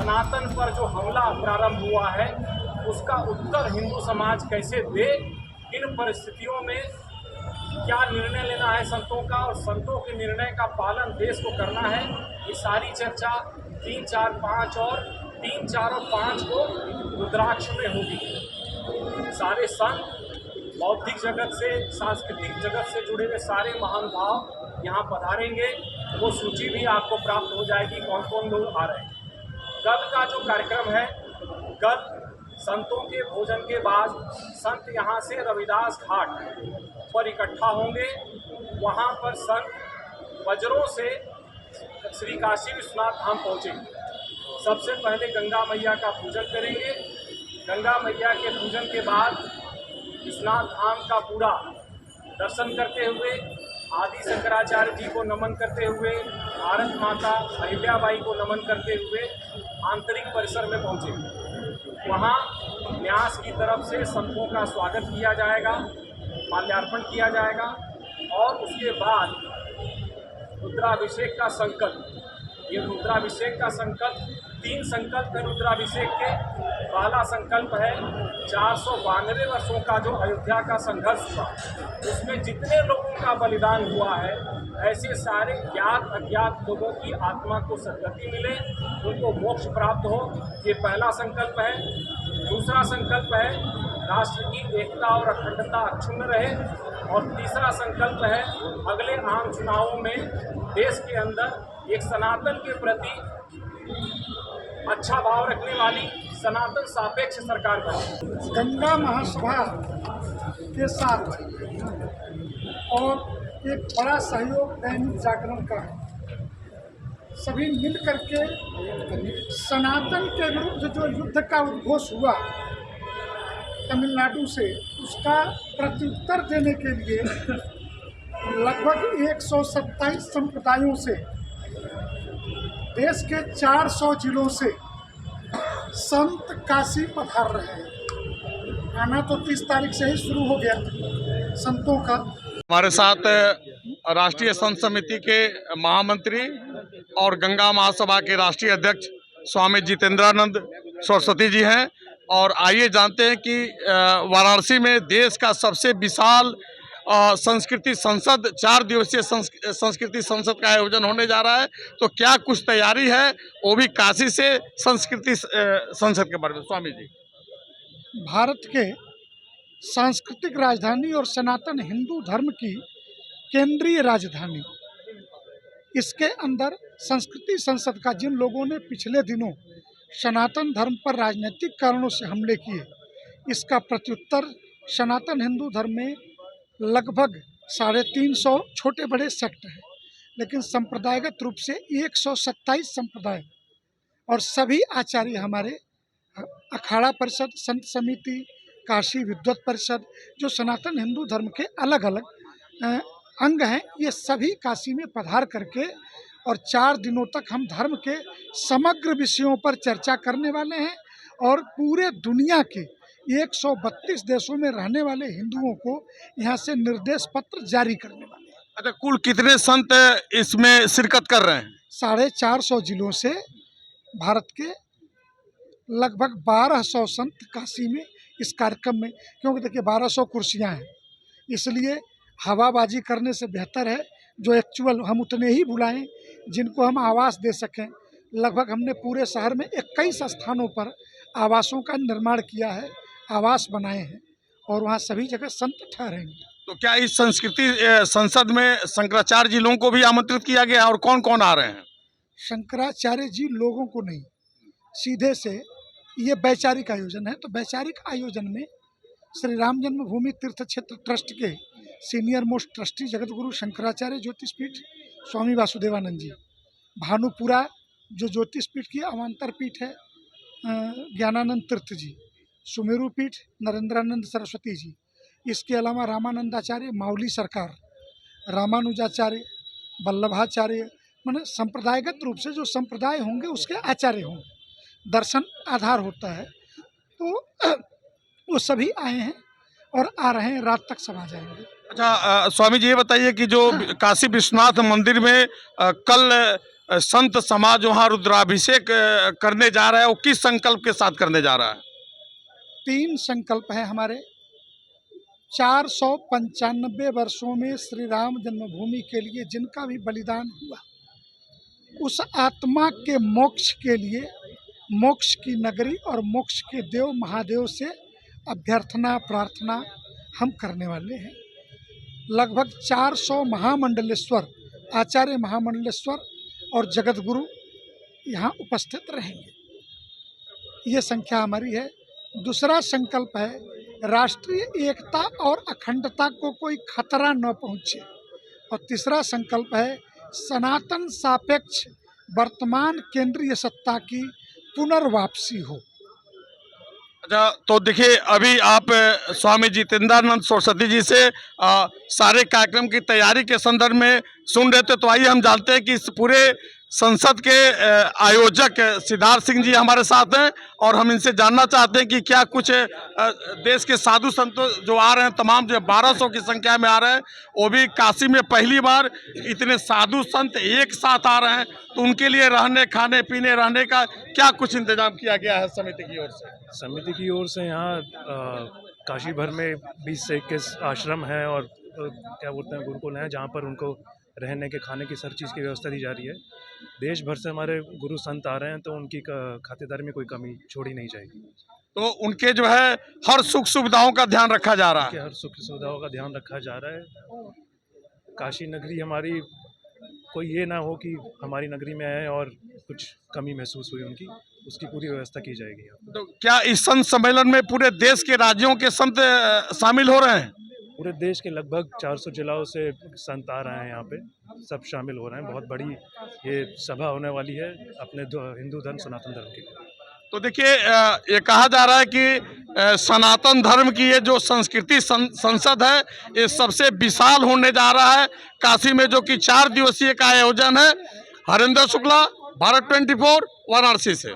सनातन पर जो हमला प्रारंभ हुआ है उसका उत्तर हिंदू समाज कैसे दे, किन परिस्थितियों में क्या निर्णय लेना है संतों का और संतों के निर्णय का पालन देश को करना है, ये सारी चर्चा 3, 4, 5 और 3, 4 और 5 को रुद्राक्ष में होगी। सारे संत, बौद्धिक जगत से, सांस्कृतिक जगत से जुड़े हुए सारे महान भाव यहाँ पधारेंगे। वो सूची भी आपको प्राप्त हो जाएगी कौन कौन लोग आ रहे हैं। कल का जो कार्यक्रम है, कल संतों के भोजन के बाद संत यहाँ से रविदास घाट पर इकट्ठा होंगे। वहाँ पर संत वज्रों से श्री काशी विश्वनाथ धाम पहुँचेंगे। सबसे पहले गंगा मैया का पूजन करेंगे। गंगा मैया के पूजन के बाद विश्वनाथ धाम का पूरा दर्शन करते हुए, आदि शंकराचार्य जी को नमन करते हुए, भारत माता अहिल्याबाई को नमन करते हुए आंतरिक परिसर में पहुँचेंगे। वहाँ न्यास की तरफ से संतों का स्वागत किया जाएगा, माल्यार्पण किया जाएगा और उसके बाद रुद्राभिषेक का संकल्प। ये रुद्राभिषेक का संकल्प 3 संकल्प है रुद्राभिषेक के। पहला संकल्प है 492 वर्षों का जो अयोध्या का संघर्ष था, उसमें जितने लोगों का बलिदान हुआ है, ऐसे सारे ज्ञात अज्ञात लोगों की आत्मा को सद्गति मिले, उनको मोक्ष प्राप्त हो, ये पहला संकल्प है। दूसरा संकल्प है राष्ट्र की एकता और अखंडता अक्षुण्ण रहे। और तीसरा संकल्प है अगले आम चुनावों में देश के अंदर एक सनातन के प्रति अच्छा भाव रखने वाली सनातन सापेक्ष सरकार बने। गंगा महासभा के साथ और एक बड़ा सहयोग दैनिक जागरण का है। सभी मिल करके सनातन के विरुद्ध जो युद्ध का उद्घोष हुआ तमिलनाडु से, उसका प्रत्युत्तर देने के लिए लगभग 127 संप्रदायों से देश के 400 जिलों से संत काशी पधार रहे हैं। आना तो 30 तारीख से ही शुरू हो गया संतों का। हमारे साथ राष्ट्रीय संत समिति के महामंत्री और गंगा महासभा के राष्ट्रीय अध्यक्ष स्वामी जितेंद्रानंद सरस्वती जी हैं। और आइए जानते हैं कि वाराणसी में देश का सबसे विशाल संस्कृति संसद, 4 दिवसीय संस्कृति संसद का आयोजन होने जा रहा है, तो क्या कुछ तैयारी है, वो भी काशी से संस्कृति संसद के बारे में। स्वामी जी, भारत के सांस्कृतिक राजधानी और सनातन हिंदू धर्म की केंद्रीय राजधानी, इसके अंदर संस्कृति संसद का जिन लोगों ने पिछले दिनों सनातन धर्म पर राजनीतिक कारणों से हमले किए, इसका प्रत्युत्तर सनातन हिंदू धर्म में लगभग 350 छोटे बड़े सेक्ट हैं, लेकिन संप्रदायगत रूप से 127 संप्रदाय और सभी आचार्य हमारे अखाड़ा परिषद, संत समिति, काशी विद्वत परिषद, जो सनातन हिंदू धर्म के अलग अलग अंग हैं, ये सभी काशी में पधार करके और 4 दिनों तक हम धर्म के समग्र विषयों पर चर्चा करने वाले हैं और पूरे दुनिया के 132 देशों में रहने वाले हिंदुओं को यहाँ से निर्देश पत्र जारी करने वाले हैं। अच्छा, कुल कितने संत इसमें शिरकत कर रहे हैं? 450 जिलों से भारत के लगभग 1200 संत काशी में इस कार्यक्रम में, क्योंकि देखिए 1200 कुर्सियाँ हैं, इसलिए हवाबाजी करने से बेहतर है जो एक्चुअल हम उतने ही बुलाएं जिनको हम आवास दे सकें। लगभग हमने पूरे शहर में 21 स्थानों पर आवासों का निर्माण किया है, आवास बनाए हैं और वहाँ सभी जगह संत ठहरेंगे। तो क्या इस संस्कृति संसद में शंकराचार्य जी लोगों को भी आमंत्रित किया गया और कौन कौन आ रहे हैं? शंकराचार्य जी लोगों को नहीं, सीधे से ये वैचारिक आयोजन है। तो वैचारिक आयोजन में श्री राम जन्मभूमि तीर्थ क्षेत्र ट्रस्ट के senior most trustee Jagat Guru Shankaracharya Jyotishpeeth Swami Vasudevanand जी, भानुपुरा जो ज्योतिषपीठ की अवान्तर पीठ है ज्ञानानंद तीर्थ जी, सुमेरु पीठ नरेंद्रानंद सरस्वती जी, इसके अलावा रामानंदाचार्य मावली सरकार, रामानुजाचार्य, वल्लभाचार्य, माने संप्रदायगत रूप से जो संप्रदाय होंगे उसके आचार्य होंगे, दर्शन आधार होता है। तो वो सभी आए हैं और आ रहे हैं, रात तक सब आ जाएंगे। अच्छा स्वामी जी, ये बताइए कि जो काशी विश्वनाथ मंदिर में कल संत समाज वहाँ रुद्राभिषेक करने जा रहा है, वो किस संकल्प के साथ करने जा रहा है? 3 संकल्प हैं हमारे। 495 वर्षों में श्री राम जन्मभूमि के लिए जिनका भी बलिदान हुआ, उस आत्मा के मोक्ष के लिए मोक्ष की नगरी और मोक्ष के देव महादेव से अभ्यर्थना प्रार्थना हम करने वाले हैं। लगभग 400 महामंडलेश्वर, आचार्य महामंडलेश्वर और जगत गुरु यहाँ उपस्थित रहेंगे। ये संख्या हमारी है। दूसरा संकल्प है राष्ट्रीय एकता और अखंडता को कोई खतरा न पहुँचे। और तीसरा संकल्प है सनातन सापेक्ष वर्तमान केंद्रीय सत्ता की पुनर्वापसी हो। अच्छा, तो देखिए अभी आप स्वामी जितेंद्रानंद सरस्वती जी से सारे कार्यक्रम की तैयारी के संदर्भ में सुन रहे थे, तो आइए हम जानते हैं कि इस पूरे संसद के आयोजक सिद्धार्थ सिंह जी हमारे साथ हैं और हम इनसे जानना चाहते हैं कि क्या कुछ देश के साधु संत जो आ रहे हैं, तमाम जो 1200 की संख्या में आ रहे हैं, वो भी काशी में पहली बार इतने साधु संत एक साथ आ रहे हैं, तो उनके लिए रहने खाने पीने रहने का क्या कुछ इंतजाम किया गया है समिति की ओर से? समिति की ओर से यहाँ काशी भर में 20 से 21 आश्रम हैं और क्या बोलते हैं गुरुकुल हैं, जहाँ पर उनको रहने के खाने की हर चीज़ की व्यवस्था दी जा रही है। देश भर से हमारे गुरु संत आ रहे हैं, तो उनकी खातिरदारी में कोई कमी छोड़ी नहीं जाएगी। तो उनके जो है हर सुख सुविधाओं का ध्यान रखा जा रहा है। हर सुख सुविधाओं का ध्यान रखा जा रहा है। काशी नगरी हमारी, कोई ये ना हो कि हमारी नगरी में आए और कुछ कमी महसूस हुई उनकी, उसकी पूरी व्यवस्था की जाएगी। तो क्या इस संत सम्मेलन में पूरे देश के राज्यों के संत शामिल हो रहे हैं? पूरे देश के लगभग 400 जिलाओं से संत आ रहे हैं, यहाँ पे सब शामिल हो रहे हैं। बहुत बड़ी ये सभा होने वाली है अपने हिंदू धर्म सनातन धर्म की। तो देखिए ये कहा जा रहा है कि सनातन धर्म की ये जो संस्कृति संसद है, ये सबसे विशाल होने जा रहा है काशी में, जो कि 4 दिवसीय का आयोजन है। हरेंद्र शुक्ला, भारत 24, वाराणसी से।